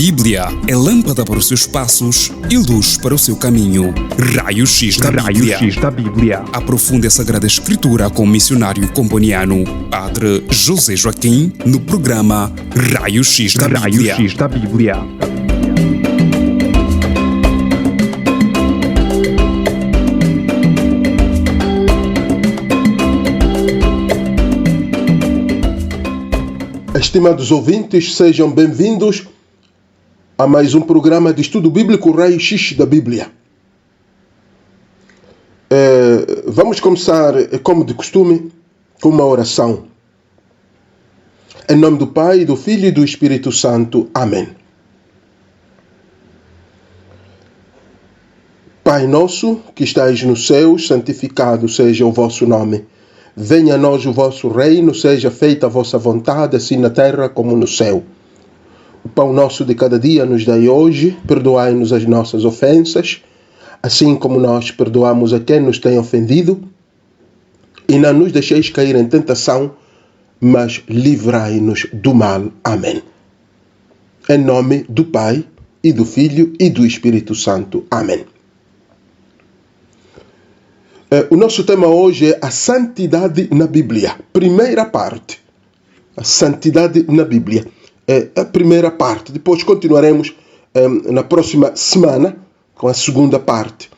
Bíblia é lâmpada para os seus passos e luz para o seu caminho. Raio-X da Bíblia. Raio-X da Bíblia. Aprofunde a Sagrada Escritura com o missionário comboniano, Padre José Joaquim, no programa Raio-X da Bíblia. Raio-X da Bíblia. Estimados ouvintes, sejam bem-vindos a mais um programa de estudo bíblico Raio-X da Bíblia. Vamos começar, como de costume, com uma oração. Em nome do Pai, do Filho e do Espírito Santo. Amém. Pai nosso, que estais nos céus, santificado seja o vosso nome. Venha a nós o vosso reino, seja feita a vossa vontade, assim na terra como no céu. O pão nosso de cada dia nos dai hoje, perdoai-nos as nossas ofensas, assim como nós perdoamos a quem nos tem ofendido, e não nos deixeis cair em tentação, mas livrai-nos do mal. Amém. Em nome do Pai, e do Filho, e do Espírito Santo. Amém. O nosso tema hoje é a santidade na Bíblia. Primeira parte. A santidade na Bíblia. É a primeira parte. Depois continuaremos na próxima semana com a segunda parte.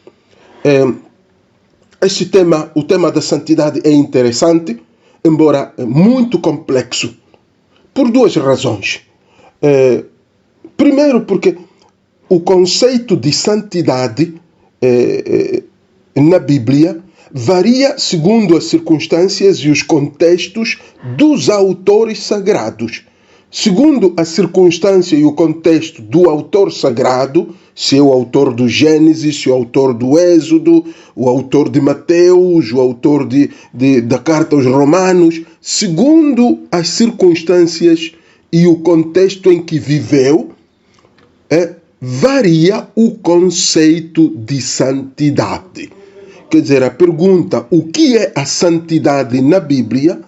Este tema, o tema da santidade, é interessante, embora muito complexo, por duas razões. Primeiro, porque o conceito de santidade na Bíblia varia segundo as circunstâncias e os contextos dos autores sagrados. Segundo a circunstância e o contexto do autor sagrado, se é o autor do Gênesis, se é o autor do Êxodo, o autor de Mateus, o autor da carta aos Romanos, segundo as circunstâncias e o contexto em que viveu, varia o conceito de santidade. Quer dizer, a pergunta, o que é a santidade na Bíblia?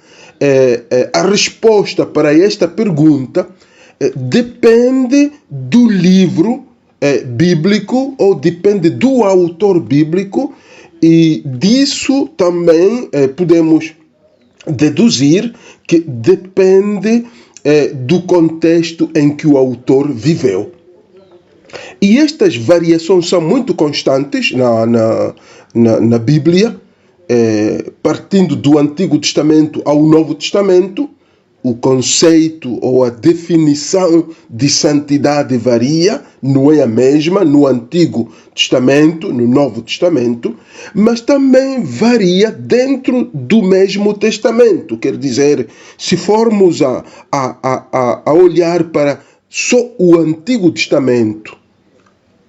A resposta para esta pergunta depende do livro bíblico ou depende do autor bíblico, e disso também podemos deduzir que depende do contexto em que o autor viveu. E estas variações são muito constantes na Bíblia, partindo do Antigo Testamento ao Novo Testamento. O conceito ou a definição de santidade varia, não é a mesma no Antigo Testamento, no Novo Testamento, mas também varia dentro do mesmo Testamento. Quer dizer, se formos a olhar para só o Antigo Testamento,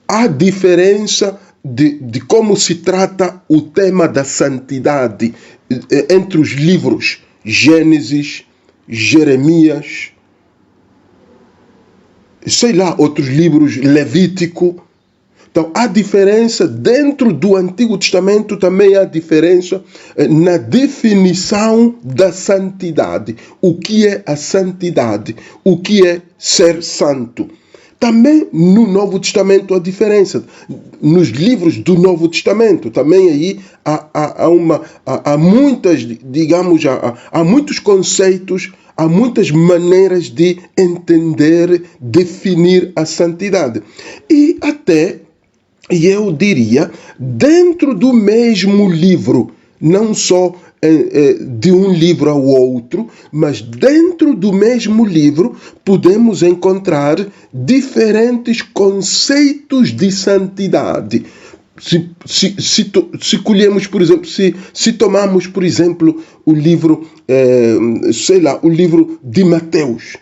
há diferença de como se trata o tema da santidade entre os livros Gênesis, Jeremias, outros livros, Levítico. Então, há diferença dentro do Antigo Testamento, também há diferença na definição da santidade. O que é a santidade? O que é ser santo? Também no Novo Testamento há diferença. Nos livros do Novo Testamento também aí há muitas, digamos, há muitos conceitos, há muitas maneiras de entender, definir a santidade. E até, eu diria, dentro do mesmo livro, não só de um livro ao outro, mas dentro do mesmo livro podemos encontrar diferentes conceitos de santidade. Se colhemos, por exemplo, se tomamos, por exemplo, o livro, o livro de Mateus.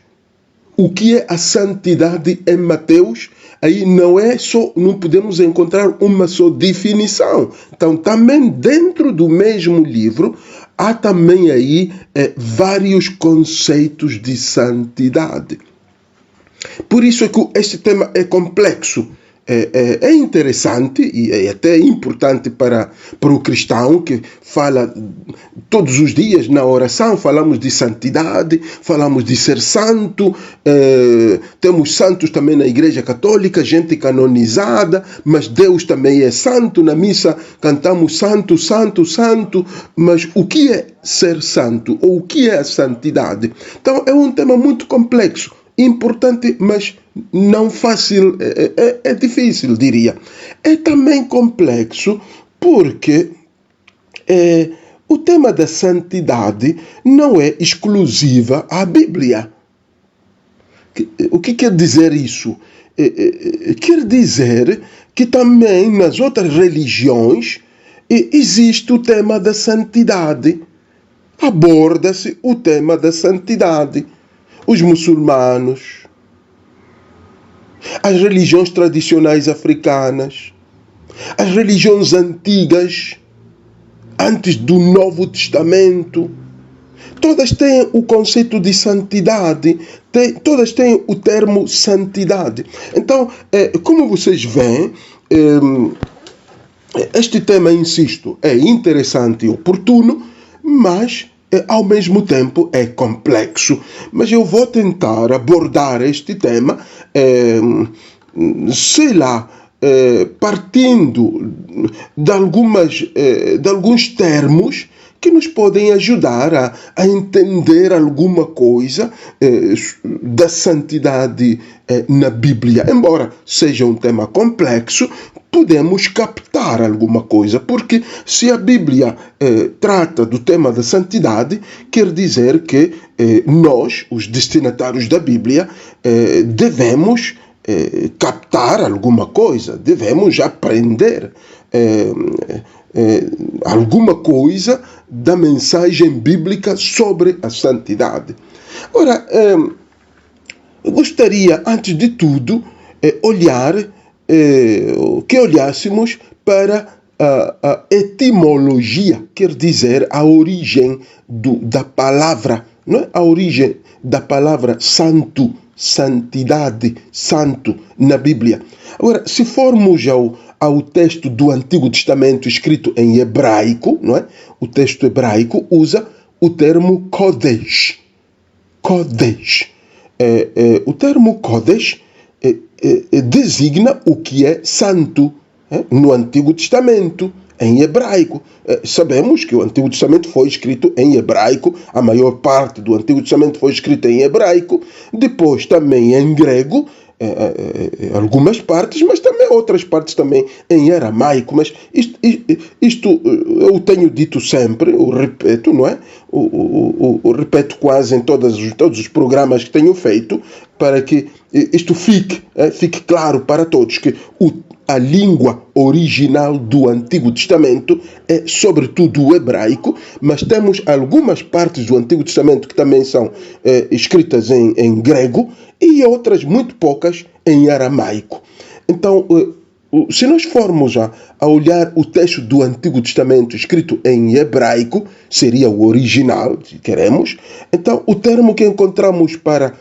O que é a santidade em Mateus? Aí não podemos encontrar uma só definição. Então, também dentro do mesmo livro, há também aí vários conceitos de santidade. Por isso é que este tema é complexo. É interessante e é até importante para o cristão que fala todos os dias na oração, falamos de santidade, falamos de ser santo, temos santos também na Igreja Católica, gente canonizada, mas Deus também é santo, na missa cantamos santo, santo, santo, mas o que é ser santo ou o que é a santidade? Então é um tema muito complexo, importante, mas não fácil, é difícil, diria. É também complexo porque o tema da santidade não é exclusiva à Bíblia. O que quer dizer isso? Quer dizer que também nas outras religiões existe o tema da santidade. Aborda-se o tema da santidade. Os muçulmanos, as religiões tradicionais africanas, as religiões antigas, antes do Novo Testamento, todas têm o conceito de santidade, todas têm o termo santidade. Então, como vocês veem, este tema, insisto, é interessante e oportuno, mas ao mesmo tempo é complexo. Mas eu vou tentar abordar este tema, partindo de alguns termos que nos podem ajudar a entender alguma coisa da santidade na Bíblia. Embora seja um tema complexo, podemos captar alguma coisa, porque se a Bíblia trata do tema da santidade, quer dizer que nós, os destinatários da Bíblia, devemos captar alguma coisa, devemos aprender alguma coisa da mensagem bíblica sobre a santidade. Ora, eu gostaria, antes de tudo, que olhássemos para a etimologia, quer dizer, a origem da palavra, não é? A origem da palavra santo, santidade, santo, na Bíblia. Agora, se formos ao texto do Antigo Testamento escrito em hebraico, não é? O texto hebraico usa o termo Kodesh. Kodesh. O termo Kodesh designa o que é santo no Antigo Testamento, em hebraico. Sabemos que o Antigo Testamento foi escrito em hebraico, a maior parte do Antigo Testamento foi escrito em hebraico, depois também em grego, algumas partes, mas também outras partes também em aramaico. Mas isto eu tenho dito sempre, eu repeto, não é? Eu repeto quase em todos os programas que tenho feito, para que isto fique claro para todos, que a língua original do Antigo Testamento é sobretudo o hebraico, mas temos algumas partes do Antigo Testamento que também são escritas em grego e outras muito poucas em aramaico. Então, se nós formos a olhar o texto do Antigo Testamento escrito em hebraico, seria o original, se queremos, então o termo que encontramos para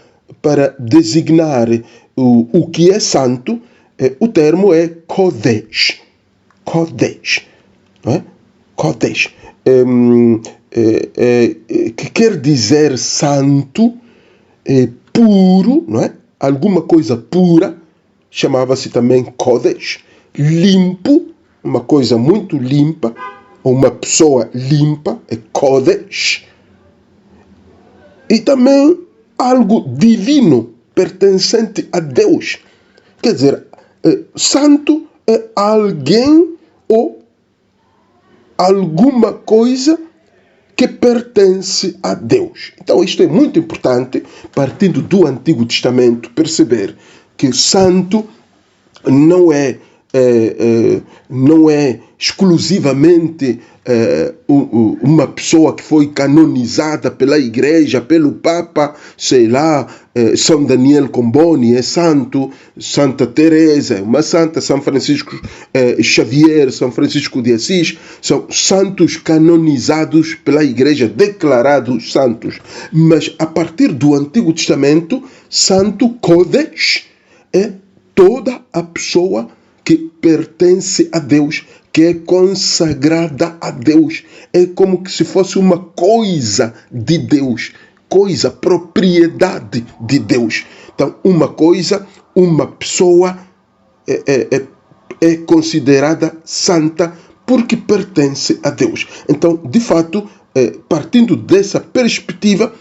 designar o que é santo, o termo é Kodesh. Kodesh. Não é? Kodesh. Que quer dizer santo, puro, não é? Alguma coisa pura, chamava-se também Kodesh. Limpo, uma coisa muito limpa, ou uma pessoa limpa, é Kodesh. E também algo divino, pertencente a Deus. Quer dizer, santo é alguém ou alguma coisa que pertence a Deus. Então isto é muito importante, partindo do Antigo Testamento, perceber que santo não é exclusivamente uma pessoa que foi canonizada pela igreja, pelo Papa, sei lá, São Daniel Comboni é santo, Santa Teresa é uma santa, São Francisco Xavier, São Francisco de Assis, são santos canonizados pela igreja, declarados santos. Mas a partir do Antigo Testamento, santo Kodesh é toda a pessoa que pertence a Deus, que é consagrada a Deus. É como que se fosse uma coisa de Deus, coisa, propriedade de Deus. Então, uma coisa, uma pessoa é considerada santa porque pertence a Deus. Então, de fato, partindo dessa perspectiva,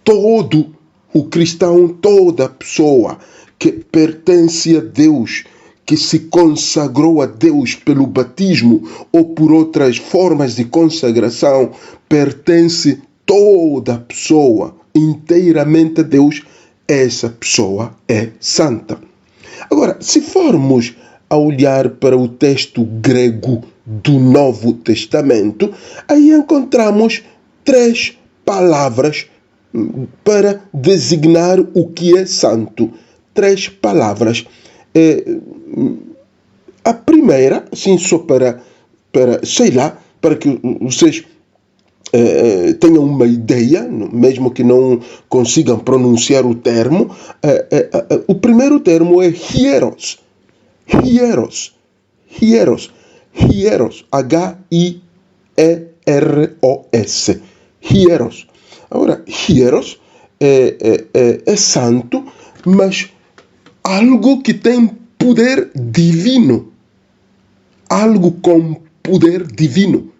todo o cristão, toda pessoa que pertence a Deus, que se consagrou a Deus pelo batismo ou por outras formas de consagração, pertence toda pessoa inteiramente a Deus, essa pessoa é santa. Agora, se formos a olhar para o texto grego do Novo Testamento, aí encontramos 3 palavras para designar o que é santo. 3 palavras. A primeira, assim, só para que vocês tenham uma ideia, mesmo que não consigam pronunciar o termo, o primeiro termo é hieros. Hieros. Hieros. Hieros. H-I-E-R-O-S. Hieros. Agora, hieros é santo, mas algo que tem poder divino. Algo com poder divino.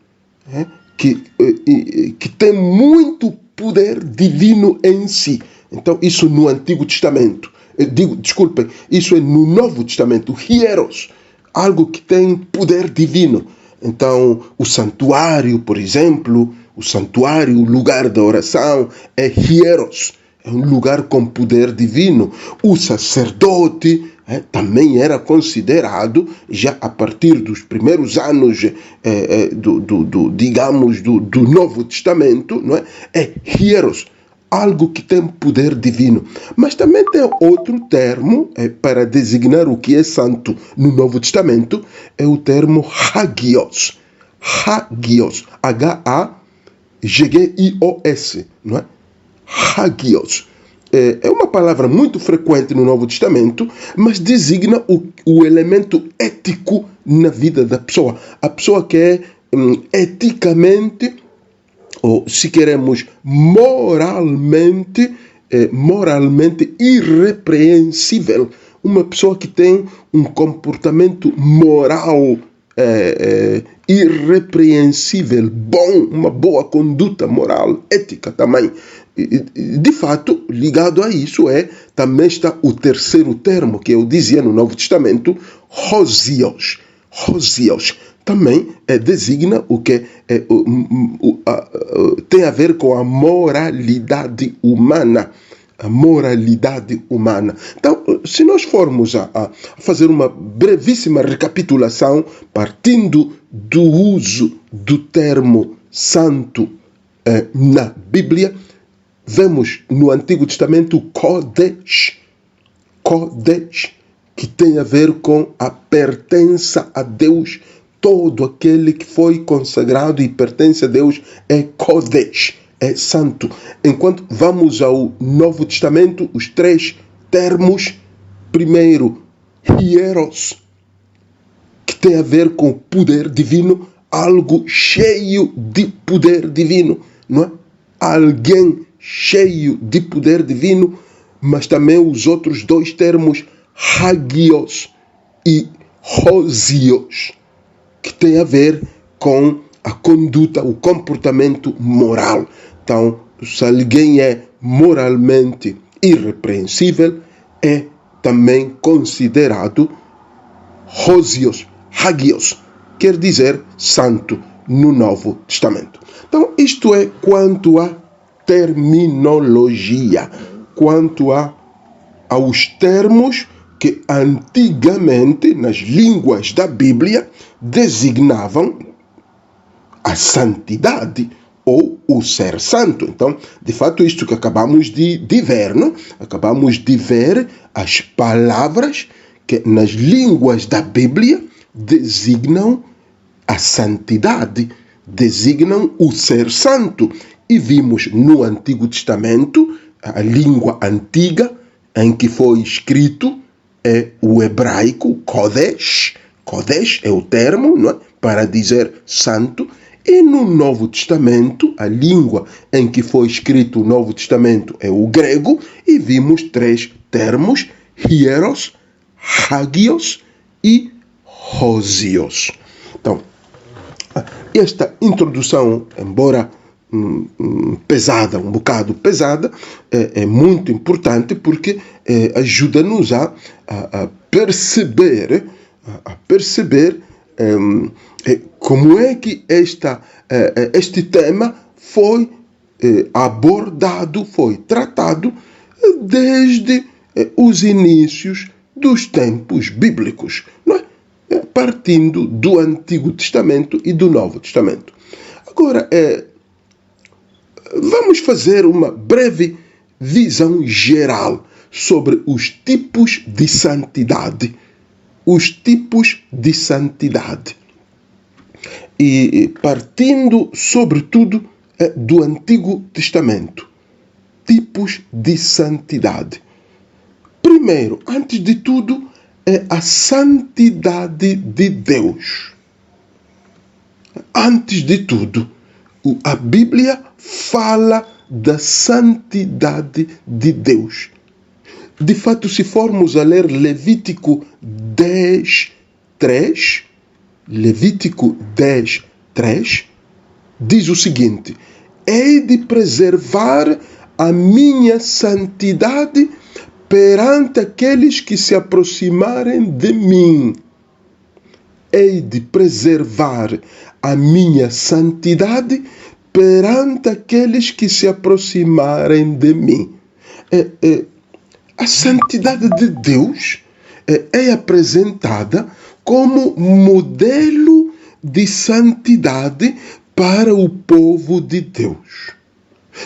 Que tem muito poder divino em si. Então, isso no Antigo Testamento. Desculpem, isso é no Novo Testamento. Hieros. Algo que tem poder divino. Então, o santuário, por exemplo, o santuário, o lugar da oração, é hieros. É um lugar com poder divino. O sacerdote também era considerado, já a partir dos primeiros anos do Novo Testamento, não é hieros, algo que tem poder divino. Mas também tem outro termo para designar o que é santo no Novo Testamento, é o termo hagios. Hagios, H-A-G-G-I-O-S, não é? Hagios. É uma palavra muito frequente no Novo Testamento, mas designa o elemento ético na vida da pessoa. A pessoa que é eticamente, ou se queremos, moralmente irrepreensível. Uma pessoa que tem um comportamento moral irrepreensível, bom, uma boa conduta moral, ética também. De fato, ligado a isso também está o terceiro termo que eu dizia no Novo Testamento, hosios. Hosios também designa o que tem a ver com a moralidade humana. A moralidade humana. Então, se nós formos a fazer uma brevíssima recapitulação, partindo do uso do termo santo na Bíblia, vemos no Antigo Testamento Kodesh, que tem a ver com a pertença a Deus. Todo aquele que foi consagrado e pertence a Deus é Kodesh, é santo. Enquanto vamos ao Novo Testamento, os 3 termos, primeiro, hieros, que tem a ver com poder divino, algo cheio de poder divino, não é? Alguém cheio de poder divino, mas também os outros 2 termos, hagios e hosios, que tem a ver com a conduta, o comportamento moral. Então, se alguém é moralmente irrepreensível, é também considerado hosios, hagios, quer dizer santo no Novo Testamento. Então, isto é quanto à terminologia, quanto aos termos que antigamente, nas línguas da Bíblia, designavam a santidade ou o ser santo. Então, de fato, isto que acabamos de ver, não? Acabamos de ver as palavras que nas línguas da Bíblia designam a santidade, designam o ser santo. E vimos no Antigo Testamento, a língua antiga em que foi escrito é o hebraico, Kodesh, Kodesh é o termo, não é? Para dizer santo. E no Novo Testamento, a língua em que foi escrito o Novo Testamento é o grego, e vimos 3 termos: hieros, hagios e hosios. Então, esta introdução, embora pesada, um bocado pesada, é muito importante, porque ajuda-nos a perceber como é que este tema foi abordado, foi tratado desde os inícios dos tempos bíblicos, não é? Partindo do Antigo Testamento e do Novo Testamento. Agora, vamos fazer uma breve visão geral sobre os tipos de santidade. Os tipos de santidade. E partindo, sobretudo, do Antigo Testamento. Tipos de santidade. Primeiro, antes de tudo, é a santidade de Deus. Antes de tudo, a Bíblia fala da santidade de Deus. De fato, se formos a ler Levítico 10:3, Levítico 10:3, diz o seguinte: hei de preservar a minha santidade perante aqueles que se aproximarem de mim. Hei de preservar a minha santidade perante aqueles que se aproximarem de mim. A santidade de Deus é apresentada como modelo de santidade para o povo de Deus.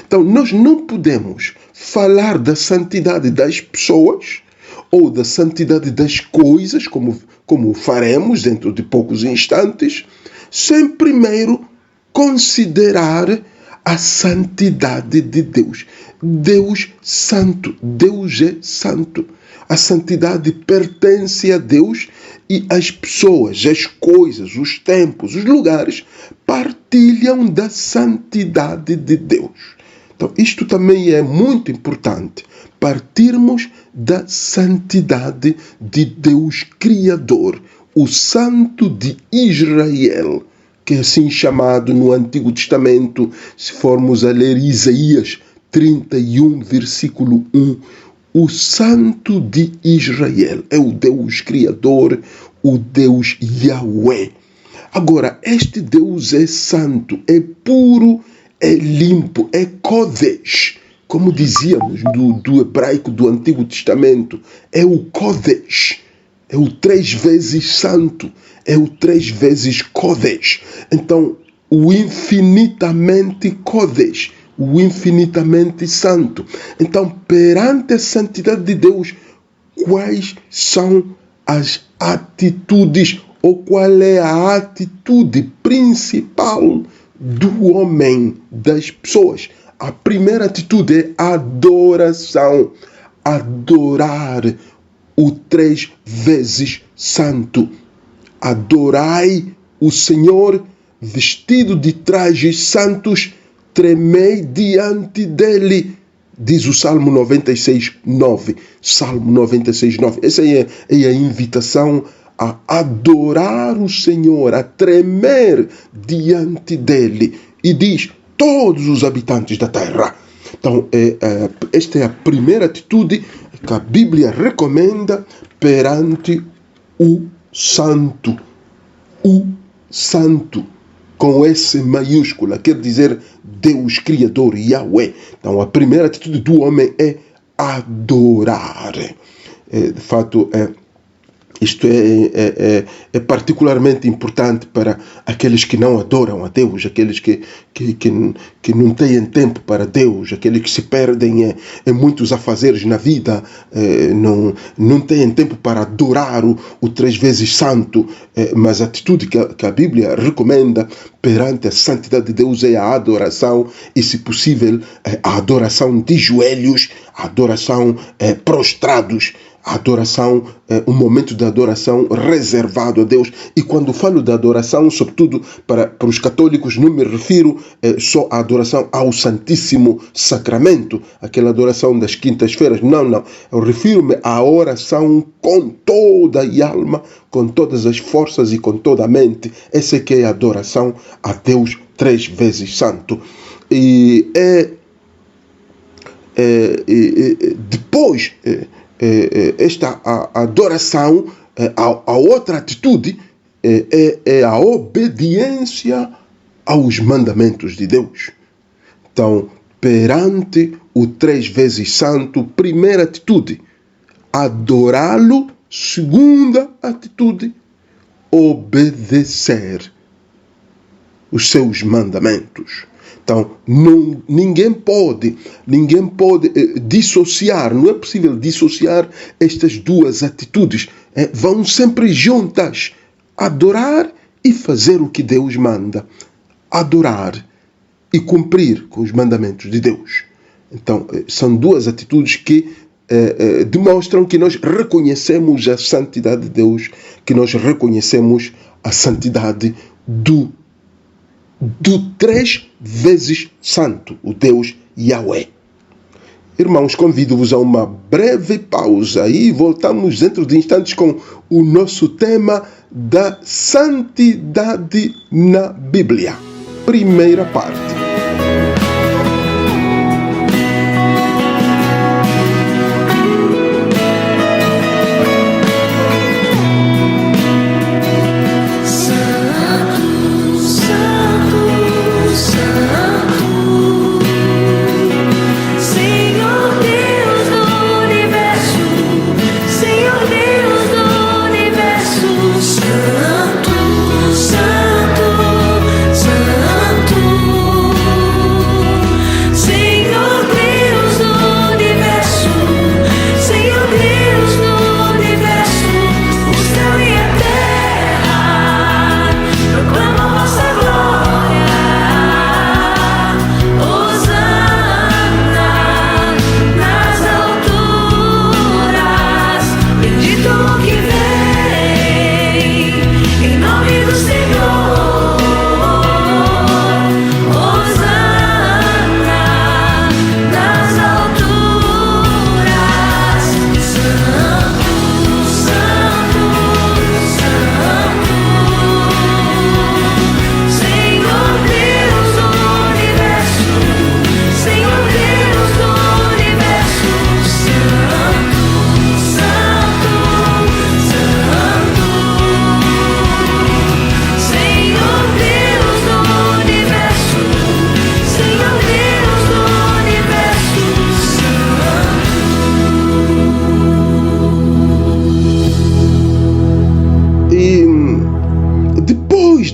Então, nós não podemos falar da santidade das pessoas ou da santidade das coisas, como faremos dentro de poucos instantes, sem primeiro considerar a santidade de Deus. Deus santo, Deus é santo. A santidade pertence a Deus, e as pessoas, as coisas, os tempos, os lugares partilham da santidade de Deus. Então, isto também é muito importante, partirmos da santidade de Deus Criador, o Santo de Israel, que é assim chamado no Antigo Testamento. Se formos a ler Isaías 31, versículo 1, o Santo de Israel é o Deus Criador, o Deus Yahweh. Agora, este Deus é santo, é puro, é limpo, é Kodesh. Como dizíamos do hebraico do Antigo Testamento, é o Kodesh, é o 3 vezes santo, é o 3 vezes Kodesh. Então, o infinitamente Kodesh, o infinitamente santo. Então, perante a santidade de Deus, quais são as atitudes, ou qual é a atitude principal do homem, das pessoas? A primeira atitude é adoração. Adorar o 3 vezes santo. Adorai o Senhor vestido de trajes santos, tremei diante dele, diz o Salmo 96:9. Salmo 96:9. Essa é a invitação a adorar o Senhor, a tremer diante dele. E diz: todos os habitantes da terra. Então, esta é a primeira atitude que a Bíblia recomenda perante o santo. O santo, com S maiúscula, quer dizer Deus Criador, Yahweh. Então, a primeira atitude do homem é adorar. De fato, isto é particularmente importante para aqueles que não adoram a Deus, aqueles que não têm tempo para Deus, aqueles que se perdem em muitos afazeres na vida, não têm tempo para adorar o 3 vezes santo, mas a atitude que a Bíblia recomenda perante a santidade de Deus é a adoração, e, se possível, a adoração de joelhos, a adoração prostrados, A adoração é um momento de adoração reservado a Deus. E quando falo de adoração, sobretudo para os católicos, não me refiro só à adoração ao Santíssimo Sacramento, aquela adoração das quintas-feiras. Não. Eu refiro-me à oração com toda a alma, com todas as forças e com toda a mente. Essa é que é a adoração a Deus 3 vezes Santo. E depois esta adoração, a outra atitude é a obediência aos mandamentos de Deus. Então, perante o 3 vezes Santo, primeira atitude, adorá-lo. Segunda atitude, obedecer os seus mandamentos. Então, ninguém pode dissociar, não é possível dissociar estas duas atitudes. Vão sempre juntas. Adorar e fazer o que Deus manda. Adorar e cumprir com os mandamentos de Deus. Então, são duas atitudes que demonstram que nós reconhecemos a santidade de Deus, que nós reconhecemos a santidade do 3 vezes Santo, o Deus Yahweh. Irmãos, convido-vos a uma breve pausa e voltamos dentro de instantes com o nosso tema da santidade na Bíblia. Primeira parte.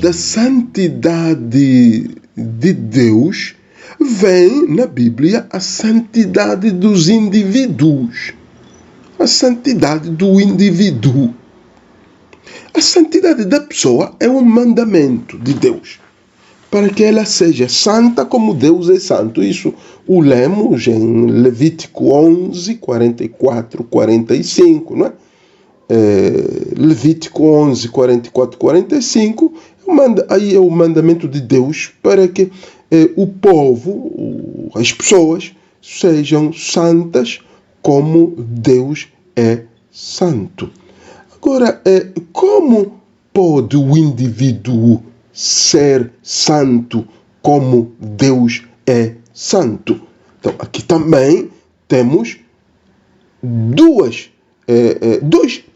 Da santidade de Deus, vem na Bíblia a santidade dos indivíduos. A santidade do indivíduo. A santidade da pessoa é um mandamento de Deus, para que ela seja santa como Deus é santo. Isso o lemos em Levítico 11, 44, 45, não é? Levítico 11, 44, 45, aí é o mandamento de Deus para que o povo, as pessoas, sejam santas como Deus é santo. Agora, como pode o indivíduo ser santo como Deus é santo? Então, aqui também temos dois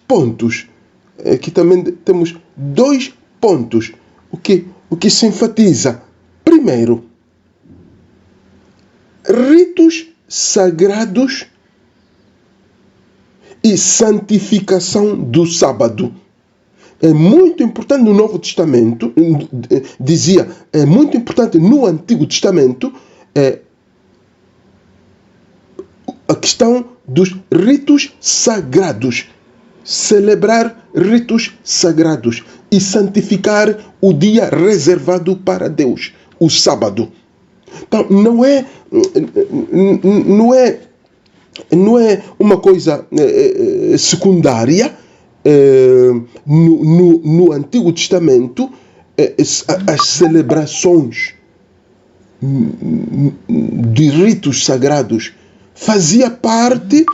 pontos. Aqui também temos 2 pontos. O que se enfatiza? Primeiro, ritos sagrados e santificação do sábado. É muito importante no Novo Testamento, é muito importante no Antigo Testamento, a questão dos ritos sagrados. Celebrar ritos sagrados e santificar o dia reservado para Deus, o sábado. Então, não é não é uma coisa secundária. No Antigo Testamento, as celebrações de ritos sagrados fazia parte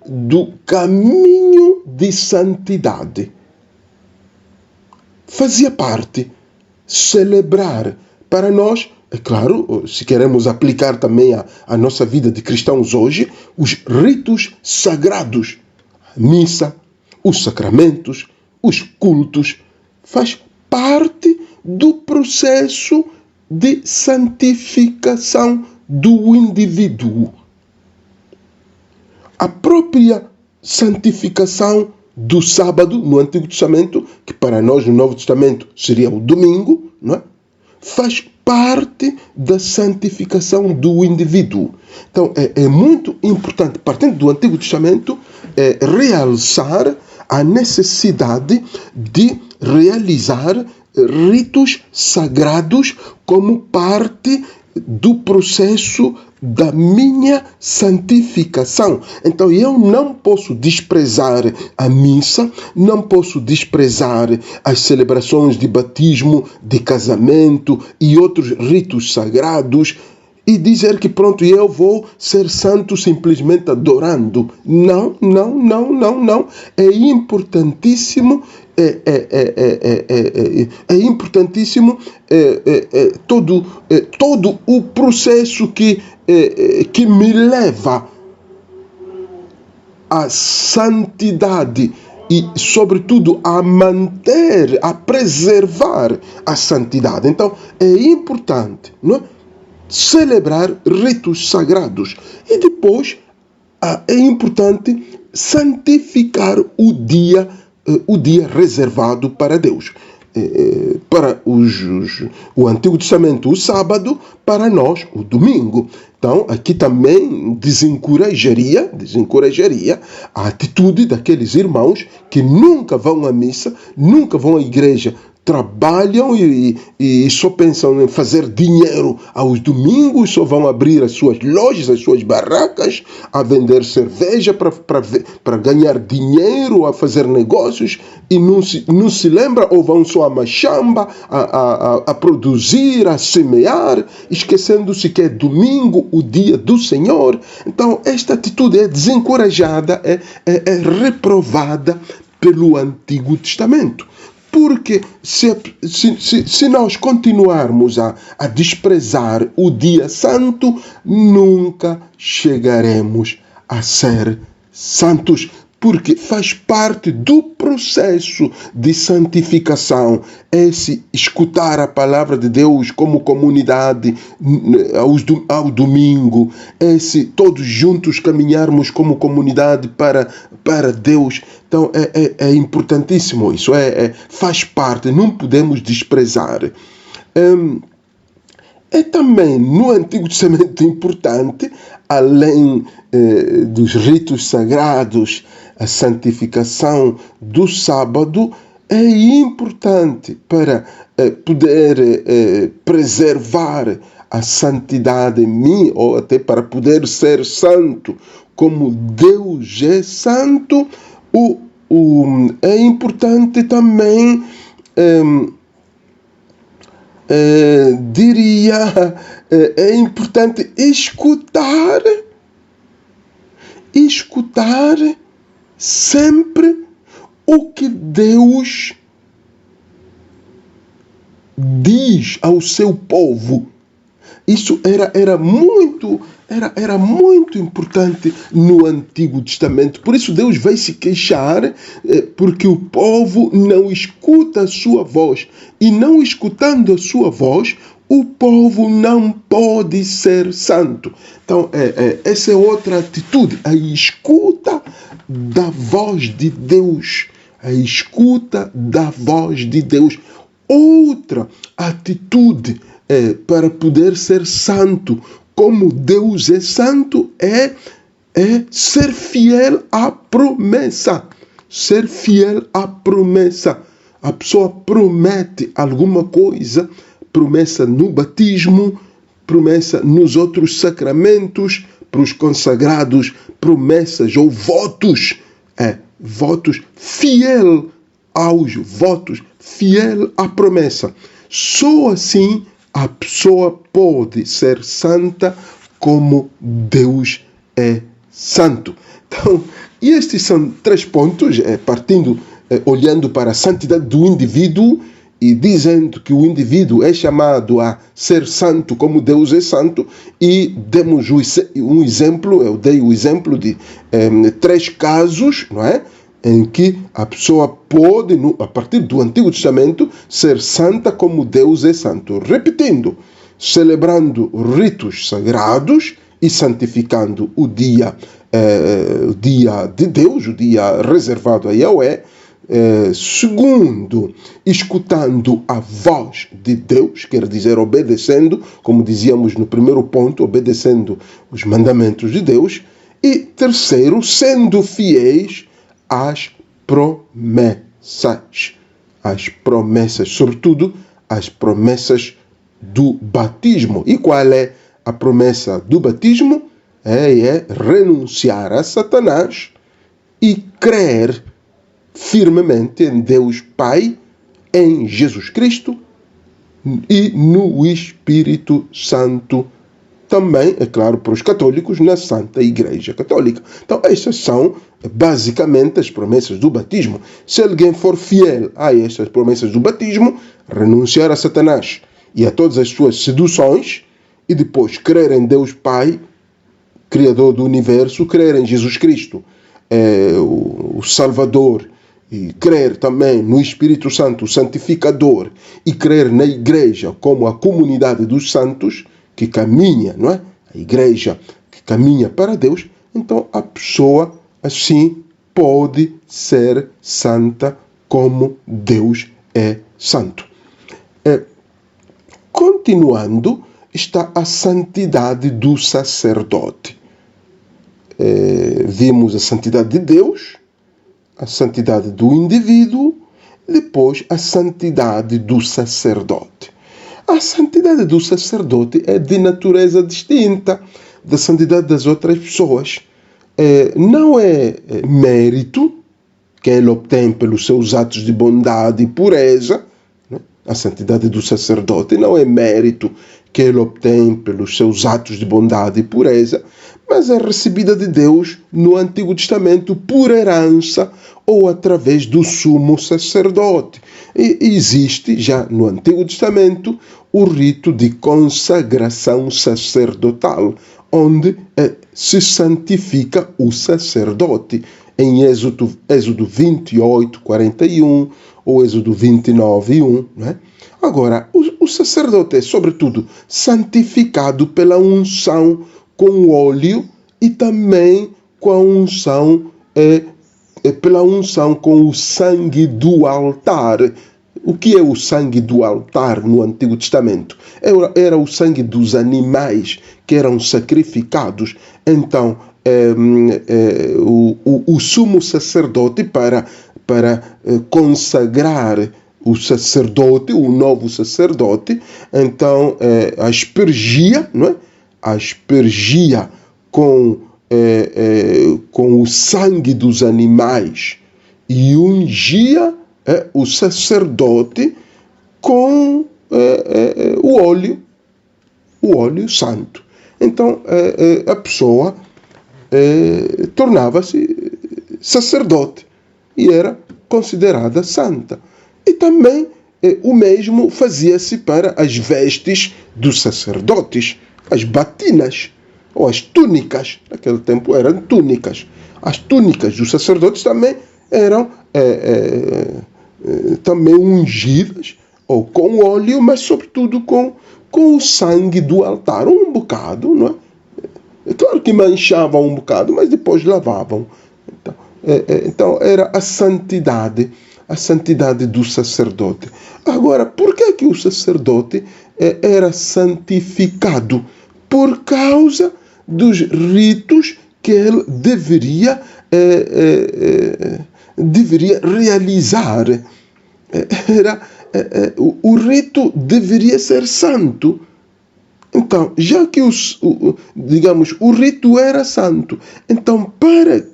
do caminho de santidade. Fazia parte. Celebrar. Para nós, é claro, se queremos aplicar também a nossa vida de cristãos hoje, os ritos sagrados, a missa, os sacramentos, os cultos, faz parte do processo de santificação do indivíduo. A própria santificação do sábado no Antigo Testamento, que para nós no Novo Testamento seria o domingo, não é? Faz parte da santificação do indivíduo. Então é muito importante, partindo do Antigo Testamento, realçar a necessidade de realizar ritos sagrados como parte do processo da minha santificação. Então eu não posso desprezar a missa, não posso desprezar as celebrações de batismo, de casamento e outros ritos sagrados e dizer que pronto, eu vou ser santo simplesmente adorando. Não. É importantíssimo todo o processo que me leva à santidade e, sobretudo, a manter, a preservar a santidade. Então, é importante, não é? Celebrar ritos sagrados. E depois, é importante santificar o dia reservado para Deus. Para o Antigo Testamento, o sábado, para nós, o domingo. Então, aqui também desencorajaria a atitude daqueles irmãos que nunca vão à missa, nunca vão à igreja, trabalham e só pensam em fazer dinheiro aos domingos, só vão abrir as suas lojas, as suas barracas, a vender cerveja para ganhar dinheiro, a fazer negócios, e não se lembra, ou vão só a machamba, a produzir, a semear, esquecendo-se que é domingo, o dia do Senhor. Então, esta atitude é desencorajada, é reprovada pelo Antigo Testamento. Porque se nós continuarmos a desprezar o dia santo, nunca chegaremos a ser santos. Porque faz parte do processo de santificação esse escutar a palavra de Deus como comunidade ao domingo, esse todos juntos caminharmos como comunidade para Deus. Então é importantíssimo isso, faz parte, não podemos desprezar. É também no Antigo Testamento importante, além dos ritos sagrados, a santificação do sábado, é importante para poder preservar a santidade em mim, ou até para poder ser santo como Deus é santo. É importante também, é importante escutar sempre o que Deus diz ao seu povo. Isso era muito importante no Antigo Testamento. Por isso Deus vai se queixar porque o povo não escuta a sua voz. E não escutando a sua voz, o povo não pode ser santo. Então, essa é outra atitude, a escuta da voz de Deus. A escuta da voz de Deus. Outra atitude para poder ser santo, como Deus é santo, é ser fiel à promessa. Ser fiel à promessa. A pessoa promete alguma coisa, promessa no batismo, promessa nos outros sacramentos, para os consagrados, promessas ou votos. Votos, fiel aos votos, fiel à promessa. Só assim a pessoa pode ser santa como Deus é santo. Então, estes são 3 pontos, olhando para a santidade do indivíduo e dizendo que o indivíduo é chamado a ser santo como Deus é santo, e demos um exemplo, eu dei o exemplo de 3 casos, não é? Em que a pessoa pode, a partir do Antigo Testamento, ser santa como Deus é santo. Repetindo, celebrando ritos sagrados e santificando o dia de Deus, o dia reservado a Yahweh. Segundo, escutando a voz de Deus, quer dizer, obedecendo, como dizíamos no primeiro ponto, obedecendo os mandamentos de Deus. E terceiro, sendo fiéis às promessas. As promessas, sobretudo, as promessas do batismo. E qual é a promessa do batismo? É renunciar a Satanás e crer firmemente em Deus Pai, em Jesus Cristo e no Espírito Santo. Também, é claro, para os católicos, na Santa Igreja Católica. Então, estas são basicamente as promessas do batismo. Se alguém for fiel a estas promessas do batismo, renunciar a Satanás e a todas as suas seduções, e depois crer em Deus Pai, Criador do Universo, crer em Jesus Cristo, o Salvador, e crer também no Espírito Santo, o Santificador, e crer na Igreja como a comunidade dos santos, que caminha, não é? A igreja que caminha para Deus, então a pessoa assim pode ser santa como Deus é santo. Continuando, está a santidade do sacerdote. Vimos a santidade de Deus, a santidade do indivíduo, depois a santidade do sacerdote. A santidade do sacerdote é de natureza distinta da santidade das outras pessoas. Não é mérito que ele obtém pelos seus atos de bondade e pureza. Né? A santidade do sacerdote não é mérito que ele obtém pelos seus atos de bondade e pureza, mas é recebida de Deus no Antigo Testamento por herança ou através do sumo sacerdote. E existe já no Antigo Testamento o rito de consagração sacerdotal, onde se santifica o sacerdote. Em Êxodo 28, 41 ou Êxodo 29, 1. Né? Agora, o sacerdote é, sobretudo, santificado pela unção com o óleo e também com a unção, pela unção com o sangue do altar. O que é o sangue do altar no Antigo Testamento? Era o sangue dos animais que eram sacrificados. Então, o sumo sacerdote, para consagrar o sacerdote, o novo sacerdote, então aspergia, não é? Aspergia com o sangue dos animais e ungia o sacerdote com o óleo santo. Então, a pessoa tornava-se sacerdote e era considerada santa. E também o mesmo fazia-se para as vestes dos sacerdotes, as batinas ou as túnicas. Naquele tempo eram túnicas. As túnicas dos sacerdotes também eram também ungidas ou com óleo, mas sobretudo com o sangue do altar. Um bocado, não é? É claro que manchavam um bocado, mas depois lavavam. Então era a santidade do sacerdote. Agora, por que o sacerdote era santificado? Por causa dos ritos que ele deveria realizar. O rito deveria ser santo. Então, já que digamos, o rito era santo, então para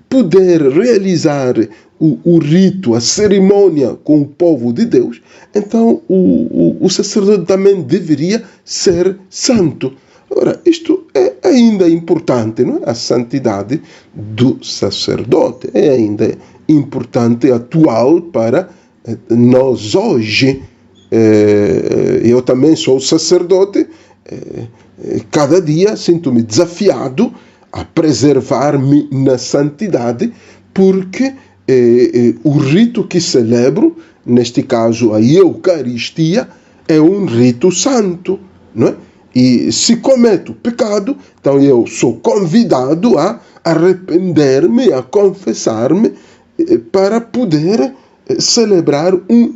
poder realizar o rito, a cerimônia com o povo de Deus, então o sacerdote também deveria ser santo. Ora, isto é ainda importante, não é? A santidade do sacerdote é ainda importante, atual para nós hoje. Eu também sou sacerdote, cada dia sinto-me desafiado a preservar-me na santidade, porque o rito que celebro, neste caso a Eucaristia, é um rito santo, não é? E se cometo pecado, então eu sou convidado a arrepender-me, a confessar-me, para poder celebrar um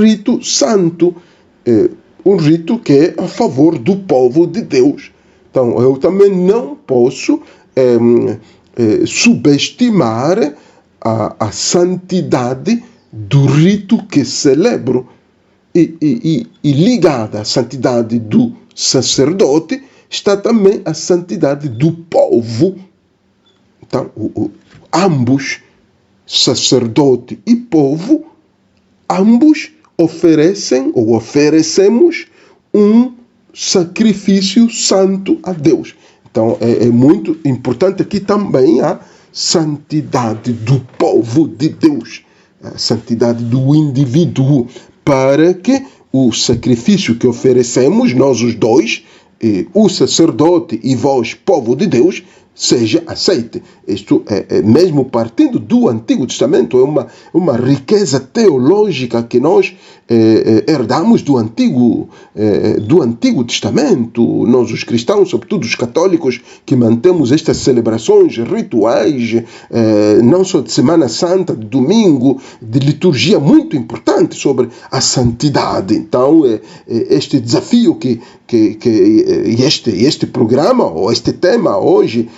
rito santo, um rito que é a favor do povo de Deus. Então, eu também não posso subestimar a santidade do rito que celebro. E ligada à santidade do sacerdote está também a santidade do povo. Então, ambos, sacerdote e povo, ambos oferecem ou oferecemos um sacrifício santo a Deus. Então, é muito importante aqui também a santidade do povo de Deus, a santidade do indivíduo, para que o sacrifício que oferecemos, nós os dois, o sacerdote e vós, povo de Deus, seja aceite. Isto é mesmo partindo do Antigo Testamento, é uma riqueza teológica que nós herdamos do Antigo Testamento. Nós, os cristãos, sobretudo os católicos, que mantemos estas celebrações rituais, não só de Semana Santa, de domingo, de liturgia muito importante sobre a santidade. Então, este desafio que este programa, ou este tema hoje,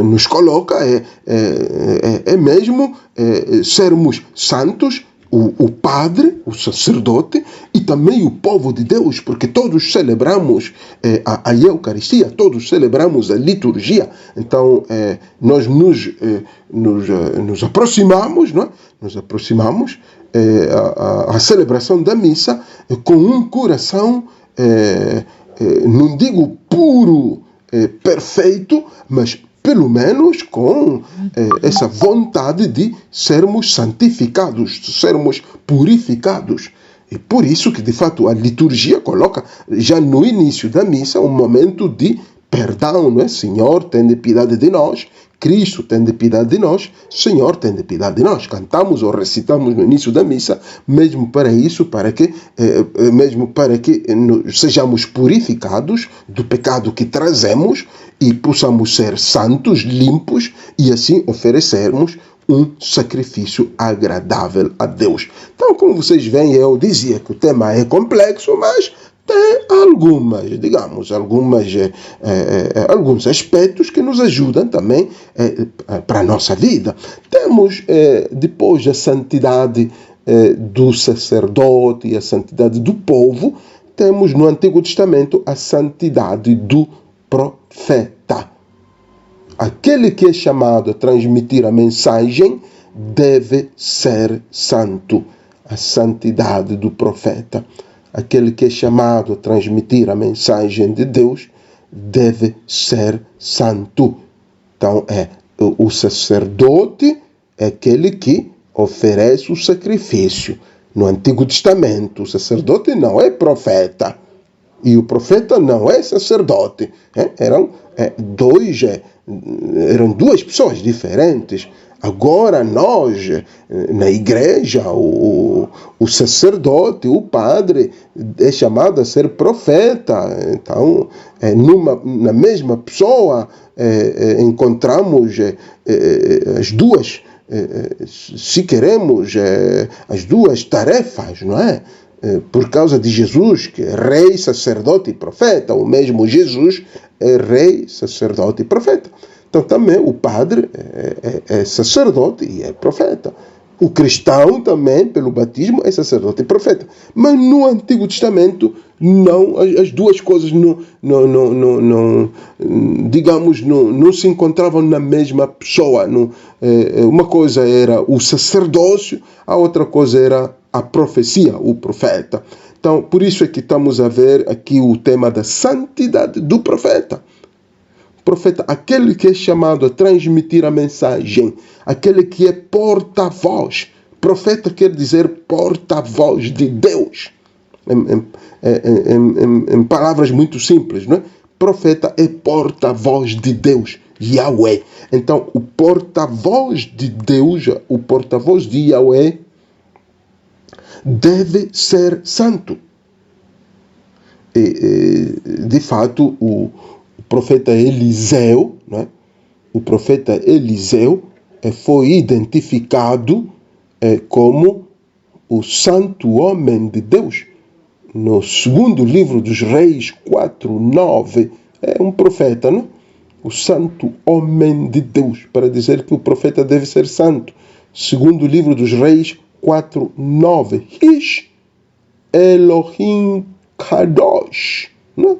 nos coloca é mesmo sermos santos, o padre, o sacerdote e também o povo de Deus, porque todos celebramos a Eucaristia, todos celebramos a liturgia. Então nós nos aproximamos, não é? Nos aproximamos à celebração da missa com um coração, não digo puro, perfeito, mas pelo menos com essa vontade de sermos santificados, de sermos purificados. E por isso que, de fato, a liturgia coloca já no início da missa um momento de perdão, não é? Senhor, tende piedade de nós. Cristo, tende piedade de nós. Senhor, tende piedade de nós. Cantamos ou recitamos no início da missa, mesmo para isso, para que sejamos purificados do pecado que trazemos e possamos ser santos, limpos, e assim oferecermos um sacrifício agradável a Deus. Então, como vocês veem, eu dizia que o tema é complexo, mas tem alguns aspectos que nos ajudam também para a nossa vida. Temos, depois, a santidade do sacerdote e a santidade do povo, temos no Antigo Testamento a santidade do profeta. Aquele que é chamado a transmitir a mensagem deve ser santo. A santidade do profeta. Aquele que é chamado a transmitir a mensagem de Deus deve ser santo. Então, o sacerdote é aquele que oferece o sacrifício. No Antigo Testamento, o sacerdote não é profeta. E o profeta não é sacerdote. Eram duas pessoas diferentes. Agora nós, na igreja, o sacerdote, o padre, é chamado a ser profeta. Então, na mesma pessoa, encontramos as duas, se queremos, as duas tarefas, não é? Por causa de Jesus, que é rei, sacerdote e profeta. O mesmo Jesus é rei, sacerdote e profeta. Então também o padre é sacerdote e é profeta. O cristão também, pelo batismo, é sacerdote e profeta. Mas no Antigo Testamento, não, as duas coisas digamos, não se encontravam na mesma pessoa. Uma coisa era o sacerdócio, a outra coisa era a profecia, o profeta. Então, por isso é que estamos a ver aqui o tema da santidade do profeta. Profeta, aquele que é chamado a transmitir a mensagem, aquele que é porta-voz. Profeta quer dizer porta-voz de Deus. Em palavras muito simples, não é? Profeta é porta-voz de Deus, Yahweh. Então, o porta-voz de Deus, o porta-voz de Yahweh, deve ser santo. De fato, o profeta Eliseu, né? O profeta Eliseu foi identificado como o santo homem de Deus. No segundo livro dos Reis 4:9, é um profeta, não? O santo homem de Deus, para dizer que o profeta deve ser santo. Segundo livro dos Reis 4:9, Ish Elohim Kadosh, não?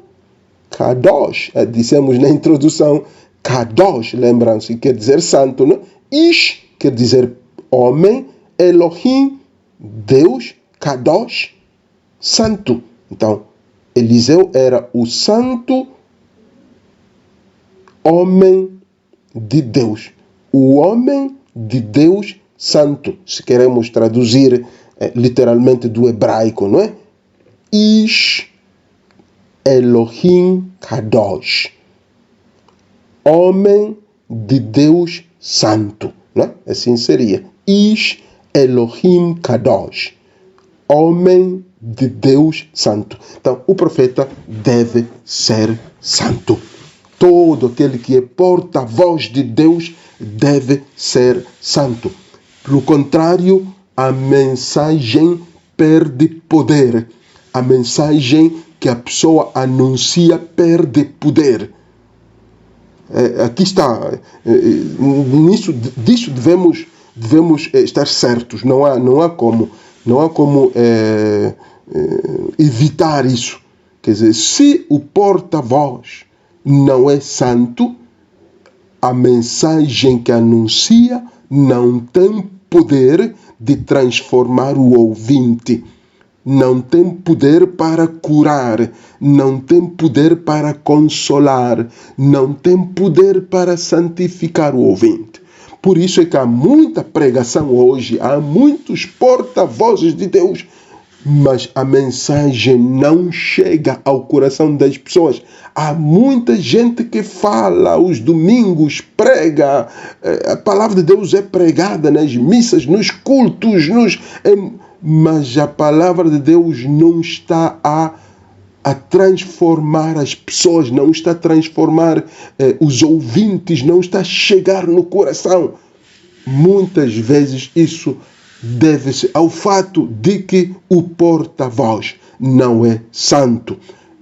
Kadosh, dissemos na introdução, Kadosh, lembram-se, quer dizer santo, não? Ish quer dizer homem, Elohim, Deus, Kadosh, santo. Então, Eliseu era o santo homem de Deus. O homem de Deus santo, se queremos traduzir literalmente do hebraico, não é? Ish Elohim Kadosh, homem de Deus santo, né? Assim seria. Ish Elohim Kadosh, homem de Deus santo. Então, o profeta deve ser santo. Todo aquele que é porta-voz de Deus deve ser santo. Pelo contrário, a mensagem perde poder. A mensagem que a pessoa anuncia perde poder. Aqui está. Disso devemos estar certos. Não há como evitar isso. Quer dizer, se o porta-voz não é santo, a mensagem que anuncia não tem poder de transformar o ouvinte. Não tem poder para curar, não tem poder para consolar, não tem poder para santificar o ouvinte. Por isso é que há muita pregação hoje, há muitos porta-vozes de Deus, mas a mensagem não chega ao coração das pessoas. Há muita gente que fala aos domingos, prega, a palavra de Deus é pregada nas missas, nos cultos, mas a palavra de Deus não está a transformar as pessoas, não está a transformar os ouvintes, não está a chegar no coração. Muitas vezes isso deve-se ao fato de que o porta-voz não é santo.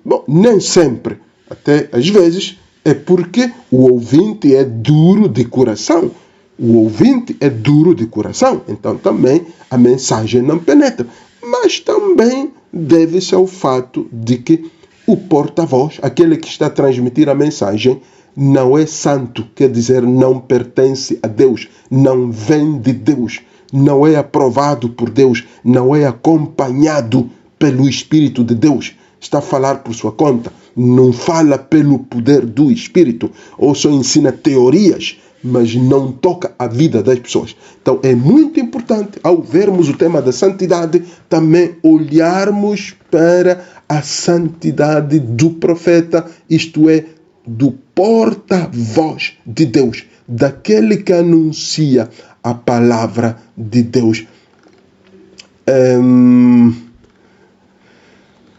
Bom, nem sempre, até às vezes, é porque o ouvinte é duro de coração. O ouvinte é duro de coração, então também a mensagem não penetra. Mas também deve-se ao fato de que o porta-voz, aquele que está a transmitir a mensagem, não é santo, quer dizer, não pertence a Deus, não vem de Deus, não é aprovado por Deus, não é acompanhado pelo Espírito de Deus. Está a falar por sua conta, não fala pelo poder do Espírito, ou só ensina teorias, mas não toca a vida das pessoas. Então é muito importante, ao vermos o tema da santidade, também olharmos para a santidade do profeta, isto é, do porta-voz de Deus, daquele que anuncia a palavra de Deus.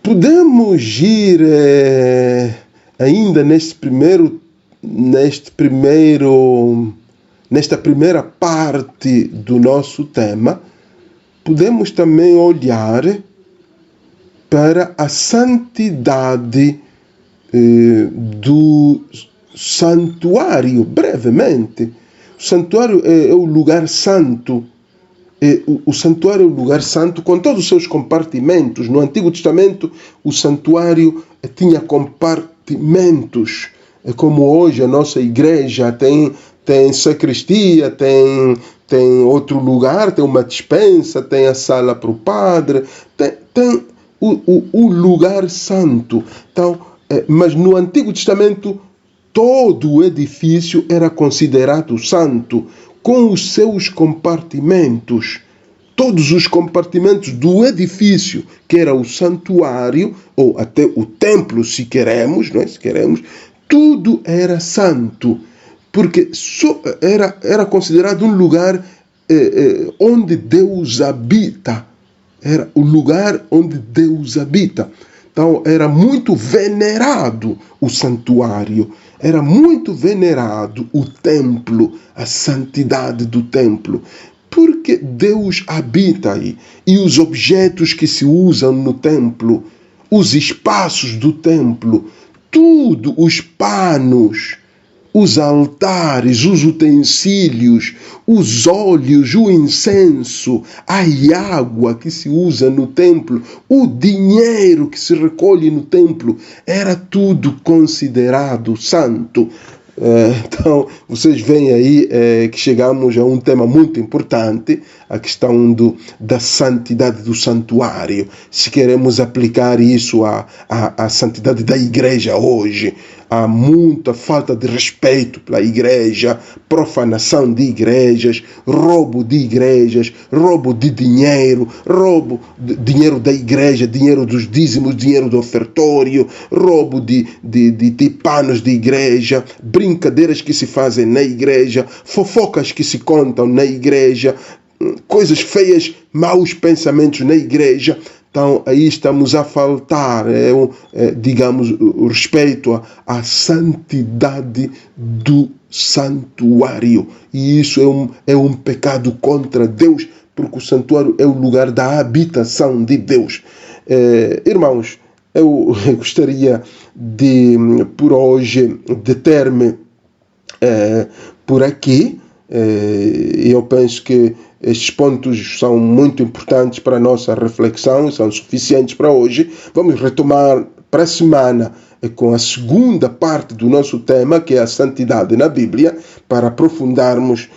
Podemos ir ainda nesta primeira parte do nosso tema, podemos também olhar para a santidade do santuário, brevemente. O santuário é o lugar santo O santuário é um lugar santo com todos os seus compartimentos. No Antigo Testamento, o santuário tinha compartimentos. É como hoje a nossa igreja tem sacristia, tem outro lugar, tem uma despensa, tem a sala para o padre, tem o lugar santo. Então, mas no Antigo Testamento, todo o edifício era considerado santo, com os seus compartimentos. Todos os compartimentos do edifício, que era o santuário, ou até o templo, se queremos, não é? Se queremos, tudo era santo, porque era considerado um lugar onde Deus habita. Era o lugar onde Deus habita. Então, era muito venerado o santuário, era muito venerado o templo, a santidade do templo, porque Deus habita aí. E os objetos que se usam no templo, os espaços do templo, tudo, os panos, os altares, os utensílios, os óleos, o incenso, a água que se usa no templo, o dinheiro que se recolhe no templo, era tudo considerado santo. Então, vocês veem aí que chegamos a um tema muito importante, a questão da santidade do santuário. Se queremos aplicar isso à santidade da igreja hoje, há muita falta de respeito pela igreja, profanação de igrejas, roubo de igrejas, roubo de dinheiro, roubo de dinheiro da igreja, dinheiro dos dízimos, dinheiro do ofertório, roubo de panos de igreja, brincadeiras que se fazem na igreja, fofocas que se contam na igreja, coisas feias, maus pensamentos na igreja. Então, aí estamos a faltar, digamos, o respeito à santidade do santuário. E isso é um pecado contra Deus, porque o santuário é o lugar da habitação de Deus. Irmãos, eu gostaria de, por hoje, deter-me por aqui. Eu penso que estes pontos são muito importantes para a nossa reflexão, são suficientes para hoje. Vamos retomar para a semana com a segunda parte do nosso tema, que é a santidade na Bíblia, para aprofundarmos.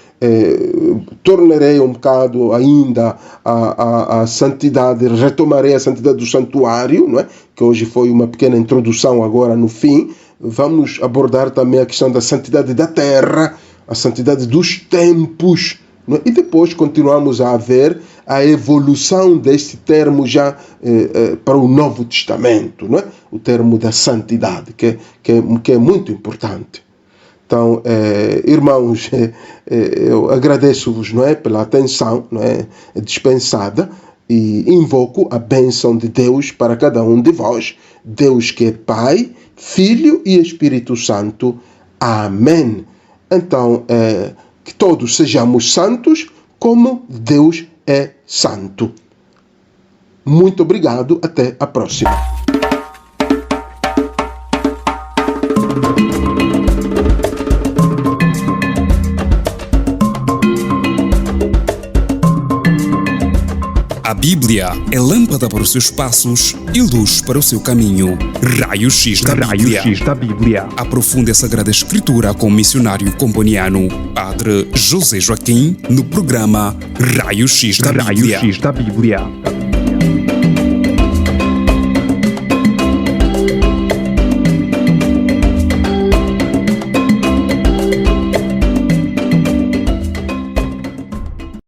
Tornarei um bocado ainda a santidade, retomarei a santidade do santuário, não é? Que hoje foi uma pequena introdução agora no fim. Vamos abordar também a questão da santidade da terra, a santidade dos tempos, não é? E depois continuamos a ver a evolução deste termo já para o Novo Testamento, não é? O termo da santidade, que é muito importante. Então, irmãos, eu agradeço-vos, não é, pela atenção, não é, dispensada, e invoco a bênção de Deus para cada um de vós. Deus que é Pai, Filho e Espírito Santo. Amém. Então, que todos sejamos santos como Deus é santo. Muito obrigado. Até a próxima. A Bíblia é lâmpada para os seus passos e luz para o seu caminho. Raio X da Bíblia. Aprofunde a Sagrada Escritura com o missionário comboniano, Padre José Joaquim, no programa Raio X da Bíblia.